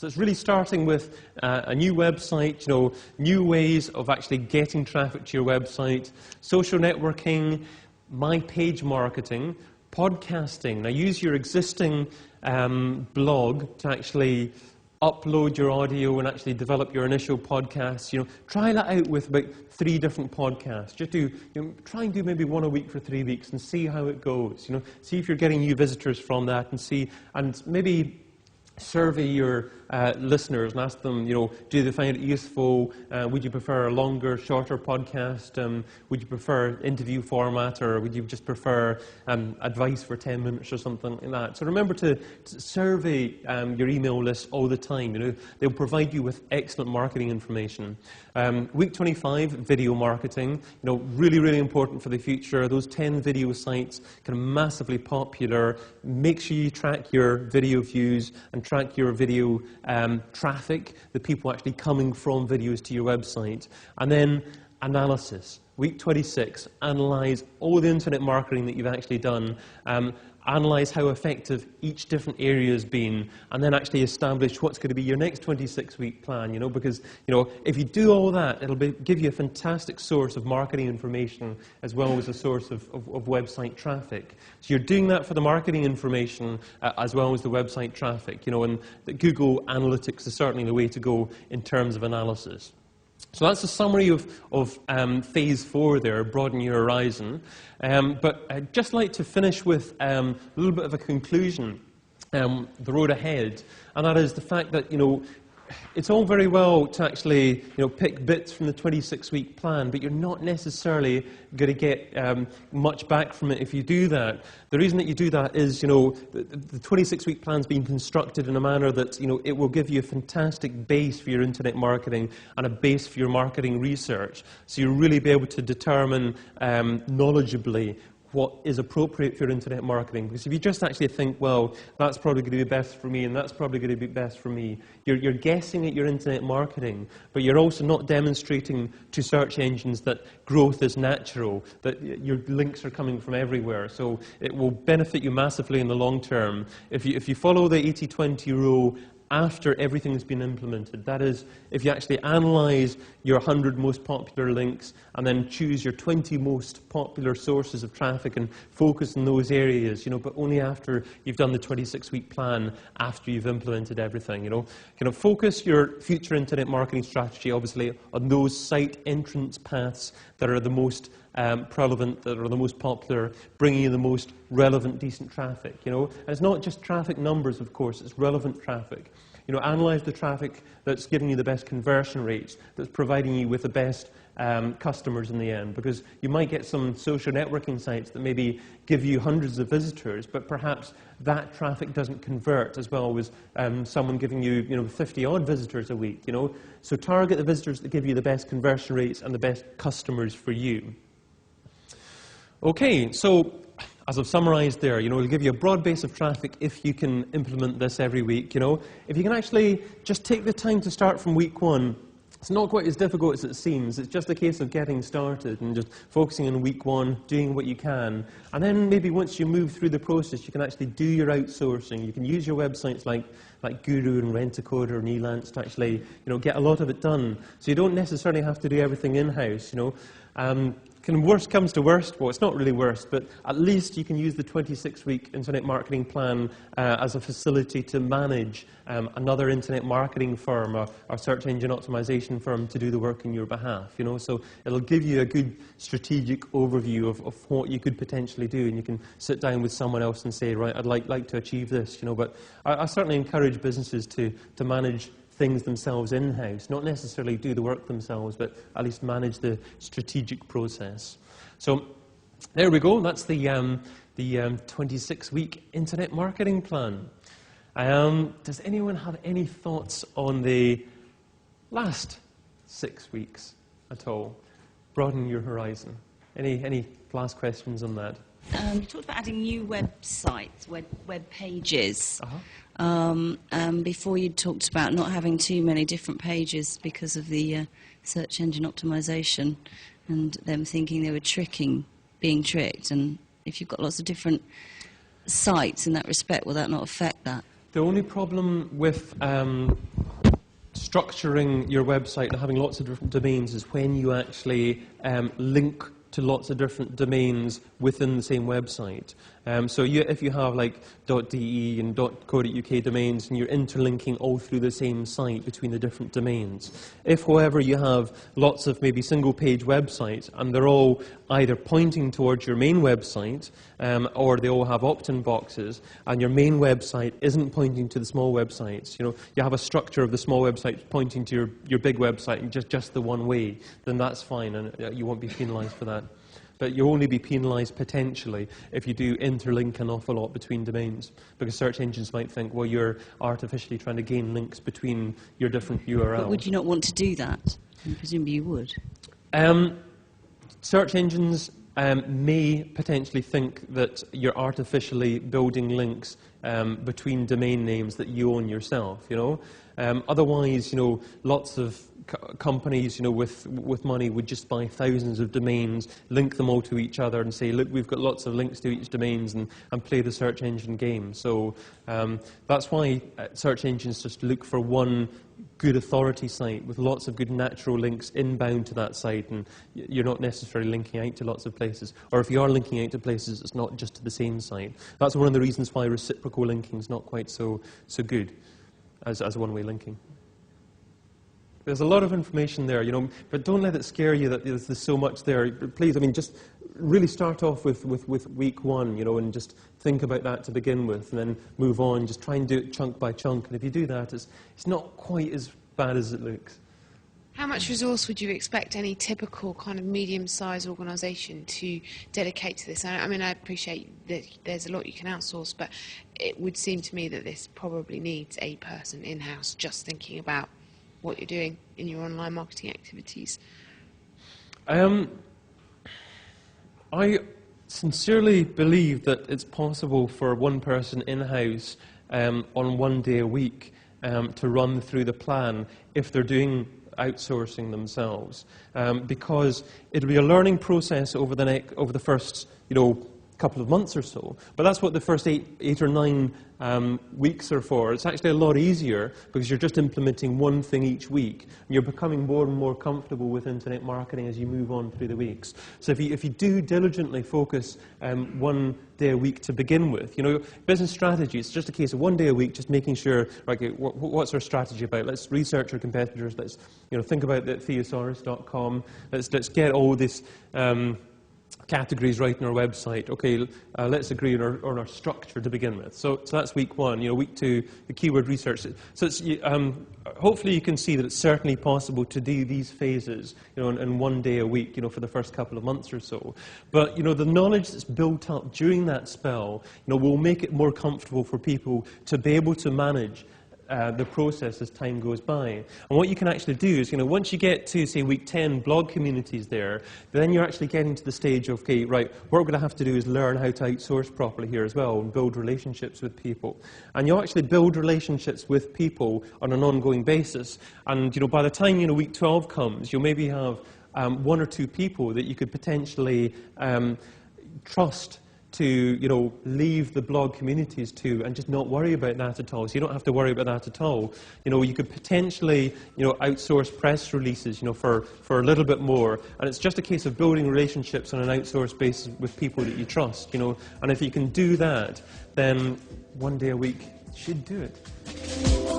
So it's really starting with a new website, new ways of actually getting traffic to your website, social networking, my page marketing, podcasting. Now use your existing blog to actually upload your audio and actually develop your initial podcasts. Try that out with about 3 different podcasts. Just try and do maybe 1 a week for 3 weeks and see how it goes. See if you're getting new visitors from that, and maybe survey your listeners and ask them, do they find it useful? Would you prefer a longer, shorter podcast? Would you prefer interview format, or would you just prefer advice for 10 minutes or something like that? So remember to survey your email list all the time. They'll provide you with excellent marketing information. Week 25, video marketing. Really, really important for the future. Those 10 video sites can be massively popular. Make sure you track your video views and track your video traffic, the people actually coming from videos to your website. And then analysis. Week 26, analyze all the internet marketing that you've actually done. Analyze how effective each different area has been, and then actually establish what's going to be your next 26-week plan, because, if you do all that, it'll give you a fantastic source of marketing information as well as a source of website traffic. So you're doing that for the marketing information as well as the website traffic, and the Google Analytics is certainly the way to go in terms of analysis. So that's a summary of phase 4 there, broaden your horizon. But I'd just like to finish with a little bit of a conclusion, the road ahead, and that is the fact that, it's all very well to actually, pick bits from the 26-week plan, but you're not necessarily going to get much back from it if you do that. The reason that you do that is, the 26-week plan's been constructed in a manner that, it will give you a fantastic base for your internet marketing and a base for your marketing research. So you'll really be able to determine knowledgeably what is appropriate for your internet marketing. Because if you just actually think, well, that's probably going to be best for me and that's probably going to be best for me, you're guessing at your internet marketing, but you're also not demonstrating to search engines that growth is natural, that your links are coming from everywhere. So it will benefit you massively in the long term. If you follow the 80-20 rule after everything's been implemented. That is, if you actually analyze your 100 most popular links and then choose your 20 most popular sources of traffic and focus in those areas, but only after you've done the 26-week plan, after you've implemented everything, focus your future internet marketing strategy, obviously, on those site entrance paths that are the most prevalent, that are the most popular, bringing you the most relevant, decent traffic, And it's not just traffic numbers, of course, it's relevant traffic. Analyze the traffic that's giving you the best conversion rates, that's providing you with the best customers in the end, because you might get some social networking sites that maybe give you hundreds of visitors, but perhaps that traffic doesn't convert as well as someone giving you, 50-odd visitors a week, So target the visitors that give you the best conversion rates and the best customers for you. Okay, so as I've summarized there, it'll give you a broad base of traffic if you can implement this every week, If you can actually just take the time to start from week 1, it's not quite as difficult as it seems. It's just a case of getting started and just focusing on week 1, doing what you can. And then maybe once you move through the process, you can actually do your outsourcing. You can use your websites like Guru and Rent-A-Coder and Elance to actually, get a lot of it done. So you don't necessarily have to do everything in-house, Worst comes to worst, well, it's not really worst, but at least you can use the 26-week internet marketing plan as a facility to manage another internet marketing firm or search engine optimization firm to do the work on your behalf, So it'll give you a good strategic overview of what you could potentially do, and you can sit down with someone else and say, right, I'd like to achieve this, But I certainly encourage businesses to manage things themselves in-house, not necessarily do the work themselves, but at least manage the strategic process. So there we go. That's the 26-week internet marketing plan. Does anyone have any thoughts on the last 6 weeks at all? Broaden your horizon. Any last questions on that? You talked about adding new websites, web pages. Uh-huh. Before you talked about not having too many different pages because of the search engine optimization and them thinking they were being tricked. And if you've got lots of different sites in that respect, will that not affect that? The only problem with structuring your website and having lots of different domains is when you actually link to lots of different domains within the same website. So if you have like .de and .co.uk domains and you're interlinking all through the same site between the different domains. If, however, you have lots of maybe single-page websites and they're all either pointing towards your main website or they all have opt-in boxes and your main website isn't pointing to the small websites, you have a structure of the small website pointing to your big website in just the one way, then that's fine and you won't be penalised for that. But you'll only be penalised potentially if you do interlink an awful lot between domains, because search engines might think, well, you're artificially trying to gain links between your different URLs. But would you not want to do that? Presumably you would. Search engines may potentially think that you're artificially building links between domain names that you own yourself, Otherwise, lots of companies, with money would just buy thousands of domains, link them all to each other and say, look, we've got lots of links to each domains and play the search engine game. So that's why search engines just look for one good authority site with lots of good natural links inbound to that site, and you're not necessarily linking out to lots of places. Or if you are linking out to places, it's not just to the same site. That's one of the reasons why reciprocal linking is not quite so good as one-way linking. There's a lot of information there, but don't let it scare you that there's so much there. Please, just really start off with week one, and just think about that to begin with, and then move on. Just try and do it chunk by chunk, and if you do that, it's not quite as bad as it looks. How much resource would you expect any typical kind of medium-sized organisation to dedicate to this? I appreciate that there's a lot you can outsource, but it would seem to me that this probably needs a person in-house just thinking about what you're doing in your online marketing activities. I sincerely believe that it's possible for one person in-house on one day a week to run through the plan if they're doing outsourcing themselves, because it'll be a learning process over the first couple of months or so. But that's what the first eight or 9 weeks are for. It's actually a lot easier because you're just implementing one thing each week. And you're becoming more and more comfortable with internet marketing as you move on through the weeks. So if you do diligently focus one day a week to begin with, business strategy, it's just a case of one day a week, just making sure, okay, what's our strategy about? Let's research our competitors. Let's think about the thesaurus.com. Let's get all this categories right on our website. Okay, let's agree on our structure to begin with. So that's week one. Week two, the keyword research. So it's, hopefully you can see that it's certainly possible to do these phases, in one day a week, for the first couple of months or so. But the knowledge that's built up during that spell, will make it more comfortable for people to be able to manage the process as time goes by. And what you can actually do is, once you get to, say, week 10 blog communities there, then you're actually getting to the stage of, okay, right, what we're going to have to do is learn how to outsource properly here as well and build relationships with people. And you'll actually build relationships with people on an ongoing basis. And, by the time, week 12 comes, you'll maybe have 1 or 2 people that you could potentially trust to, leave the blog communities to and just not worry about that at all. So you don't have to worry about that at all. You could potentially, outsource press releases, for a little bit more. And it's just a case of building relationships on an outsourced basis with people that you trust, And if you can do that, then one day a week should do it.